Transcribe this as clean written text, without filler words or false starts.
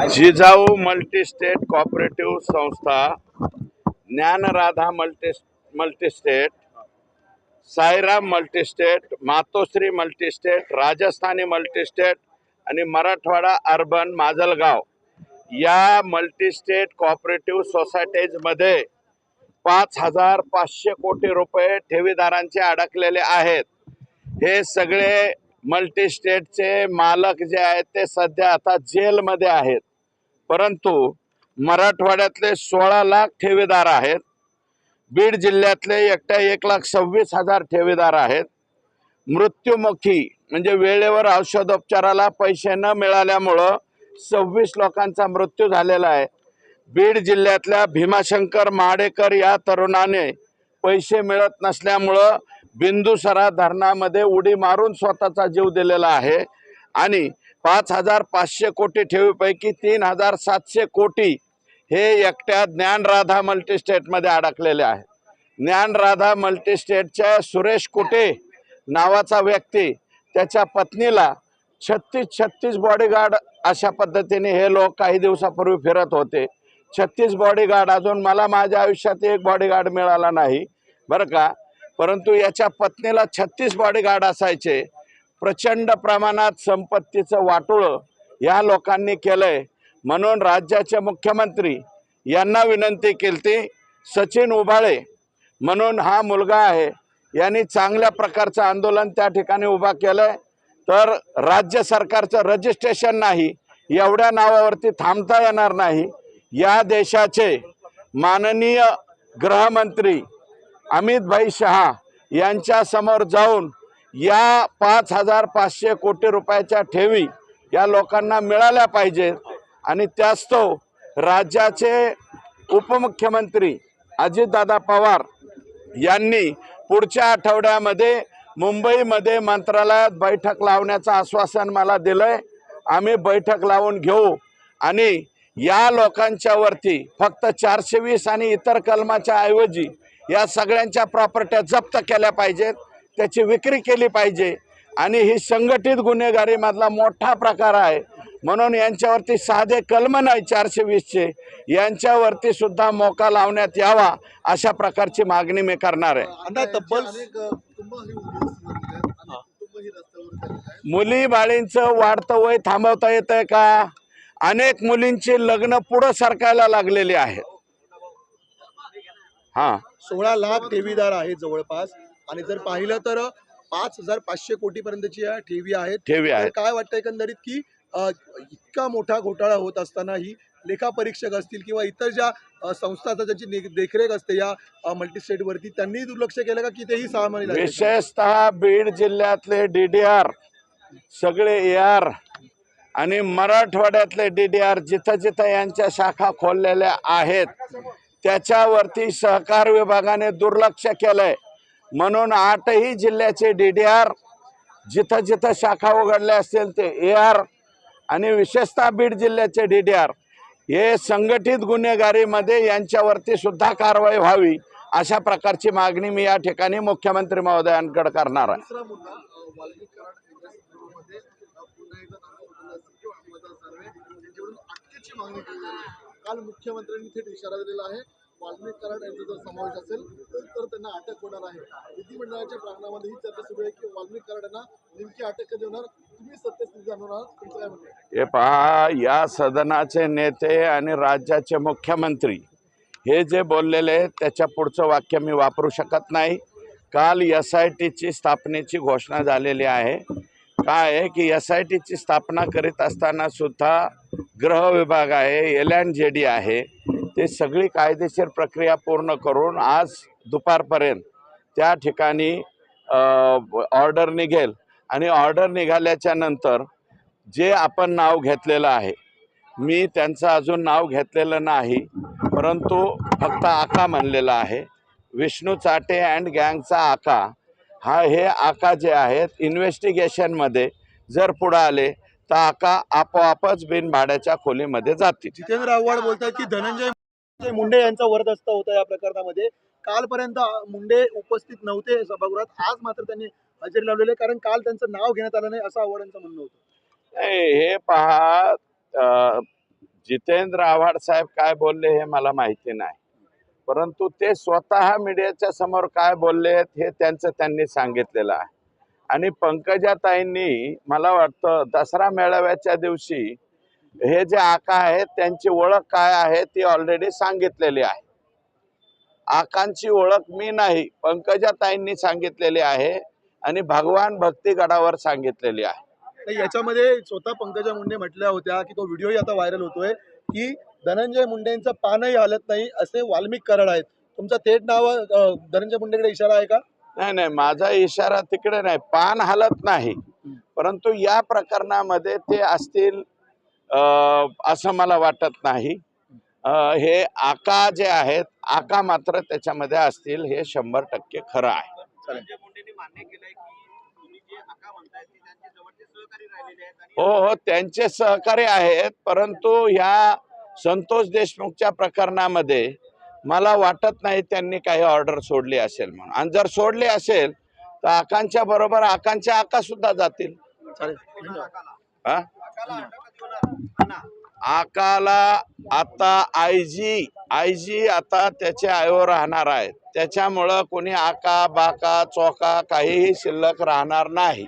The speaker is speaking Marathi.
जिजाऊ मल्टीस्टेट कोऑपरेटिव्ह संस्था, ज्ञानराधा मल्टीस्टेट, साईराम मल्टीस्टेट, मातोश्री मल्टीस्टेट, राजस्थानी मल्टीस्टेट आणि मराठवाडा अर्बन माजलगाव या मल्टीस्टेट कोऑपरेटिव्ह सोसायटीजमध्ये 5,500 कोटी रुपये ठेवीदारांचे अडकलेले आहेत। हे सगळे मल्टीस्टेटचे मालक जे आहेत ते सध्या आता जेलमध्ये आहेत, परंतु मराठवाड्यातले 16 लाख ठेवीदार आहेत। बीड जिल्ह्यातले एकट्या 1,26,000 ठेवीदार आहेत। मृत्युमुखी म्हणजे वेळेवर औषधोपचाराला पैसे न मिळाल्यामुळं 26 लोकांचा मृत्यू झालेला आहे। बीड जिल्ह्यातल्या भीमाशंकर महाडेकर या तरुणाने पैसे मिळत नसल्यामुळं बिंदुसरा धरणामध्ये उडी मारून स्वतःचा जीव दिलेला आहे आणि 5,500 कोटी ठेवीपैकी 3,700 कोटी हे एकट्या ज्ञानराधा मल्टीस्टेटमध्ये अडकलेले आहेत। ज्ञानराधा मल्टीस्टेटच्या सुरेश कुटे नावाचा व्यक्ती त्याच्या पत्नीला 36 बॉडीगार्ड अशा पद्धतीने हे लोक काही दिवसापूर्वी फिरत होते। 36 बॉडीगार्ड, अजून मला माझ्या आयुष्यात एक बॉडीगार्ड मिळाला नाही बरं का, परंतु याच्या पत्नीला 36 बॉडीगार्ड असायचे। प्रचंड प्रमाणात संपत्तीचं वाटोळं या लोकांनी केलंय, म्हणून राज्याचे मुख्यमंत्री यांना विनंती केली। सचिन उबाळे म्हणून हा मुलगा आहे, यांनी चांगल्या प्रकारचं आंदोलन त्या ठिकाणी उभा केलंय। तर राज्य सरकारचं रजिस्ट्रेशन नाही, एवढ्या नावावरती थांबता येणार नाही। या देशाचे माननीय गृहमंत्री अमित भाई शहा यांच्या समोर जाऊन या 5,500 कोटी रुपयाच्या ठेवी या लोकांना मिळाल्या पाहिजेत आणि त्यास्तव राज्याचे उपमुख्यमंत्री अजितदादा पवार यांनी पुढच्या आठवड्यामध्ये मुंबईमध्ये मंत्रालयात बैठक लावण्याचं आश्वासन मला दिलंय। आम्ही बैठक लावून घेऊ आणि या लोकांच्या वरती फक्त 420 आणि इतर कलमाच्या ऐवजी या सगळ्यांच्या प्रॉपर्ट्या जप्त केल्या पाहिजेत, त्याची विक्री केली पाहिजे आणि ही संघटित गुन्हेगारी मधला मोठा प्रकार आहे, म्हणून यांच्यावरती साधे कलम नाही 420चे, यांच्यावरती सुद्धा मोका लावण्यात यावा अशा प्रकारची मागणी मी करणार आहे। मुली बाळींचं वाढतं वय थांबवता येतंय का? अनेक मुलींची लग्न पुढे सरकायला लागलेली आहेत। 16 लाख ठेवीदार आहेत जवळपास, आणि जर पाहिलं तर 5,500 कोटी पर्यंतची ठेवी आहेत। काय वाटतं एकंदरीत की इतका मोठा घोटाळा होत असताना ही लेखापरीक्षक असतील किंवा इतर ज्या संस्था ज्यांची देखरेख असते या मल्टीस्टेटवरती, त्यांनी दुर्लक्ष केलं का की तेही सामान्य? विशेषतः बीड जिल्ह्यातले DDR सगळे AR आणि मराठवाड्यातले DDR जिथं जिथं यांच्या शाखा खोललेल्या आहेत त्याच्यावरती सहकार विभागाने दुर्लक्ष केलंय, म्हणून 8ही जिल्ह्याचे DDR जिथं जिथं शाखा उघडल्या असतील ते AR आणि विशेषतः बीड जिल्ह्याचे DDR हे संघटित गुन्हेगारीमध्ये यांच्यावरती सुद्धा कारवाई व्हावी अशा प्रकारची मागणी मी या ठिकाणी मुख्यमंत्री महोदयांकडे करणार आहे। काल मुख्यमंत्र्यांनी थेट इशारा दिलेला आहे, वाल्मिक कराड यांचा जर समावेश असेल तर त्यांना अटक होणार आहे। विधिमंडळाच्या प्रांगणामध्ये ही चर्चा सुरू आहे की वाल्मिक कराड यांना नेमकी अटक कधी होणार, तुम्ही सत्यस्थिती जाणवणार, तुमचं काय म्हणणं आहे? हे पहा, या सदनाचे नेते आणि राज्याचे मुख्यमंत्री हे जे बोललेले त्याच्या पुढचं वाक्य मी वापरू शकत नाही। काल SITची स्थापनेची घोषणा झालेली आहे। काय आहे की SITची स्थापना करीत असताना सुद्धा गृह विभाग आहे, LNJD आहे, ते सगळी कायदेशीर प्रक्रिया पूर्ण करून आज दुपारपर्यंत त्या ठिकाणी ऑर्डर निघेल आणि ऑर्डर निघाल्याच्या नंतर जे आपण नाव घेतलेलं आहे, मी त्यांचं अजून नाव घेतलेलं नाही, परंतु फक्त आका म्हणलेलं आहे। विष्णू चाटे अँड गँगचा आका हे आका जे आहेत इन्व्हेस्टिगेशनमध्ये जर पुढे आले तर आका आपोआपच बिनभाड्याच्या खोलीमध्ये जातील। जितेंद्र आव्हाड बोलतात की धनंजय मुंडे यांचा वरदहस्त होता या प्रकरणामध्ये। कालपर्यंत मुंडे उपस्थित नव्हते सभागृहात, आज मात्र त्यांनी हजेरी लावलेली, कारण काल त्यांचं नाव घेण्यात आलं नाही असं आव्हाडांचं म्हणणं होतं। हे पहा, जितेंद्र आव्हाड साहेब काय बोलले हे मला माहिती नाही, परंतु ते स्वतः मीडियाच्या समोर काय बोलले हे त्यांचं त्यांनी सांगितलेलं आहे. आणि पंकजाताईंनी मला वाटतं दसरा मेळाव्याच्या दिवशी हे जे आका आहेत त्यांची ओळख काय आहे ती ऑलरेडी सांगितलेली आहे. आकांची ओळख मी नाही, पंकजाताईंनी सांगितलेली आहे आणि भगवान भक्तीगडावर सांगितलेली आहे. तर याच्यामध्ये स्वतः पंकजा मुंडे म्हटल्या होत्या की तो व्हिडिओही आता व्हायरल होतोय की धनंजय मुंडेंचं पानही हालत नाही असे वाल्मिक कराड आहेत. तुमचा थेट नाव धनंजय मुंडेकडे इशारा आहे का? नाही नाही, माझा इशारा तिकडे नाही, पान हलत नाही, परंतु या प्रकरणामध्ये ते असतील असं मला वाटत नाही. हे आका जे आहेत आका मात्र त्याच्यामध्ये असतील हे 100% खरं आहे. हो हो, त्यांचे सहकारी आहेत, परंतु ह्या संतोष देशमुखच्या प्रकरणामध्ये मला वाटत नाही त्यांनी काही ऑर्डर सोडली असेल म्हणून. आणि जर सोडली असेल तर आकांच्या बरोबर आकांच्या आका सुद्धा जातील. हा? आकाला आता आयजी आता त्याचे आयो राहणार आहेत, त्याच्यामुळं कोणी आका बाका चोका काहीही शिल्लक राहणार नाही.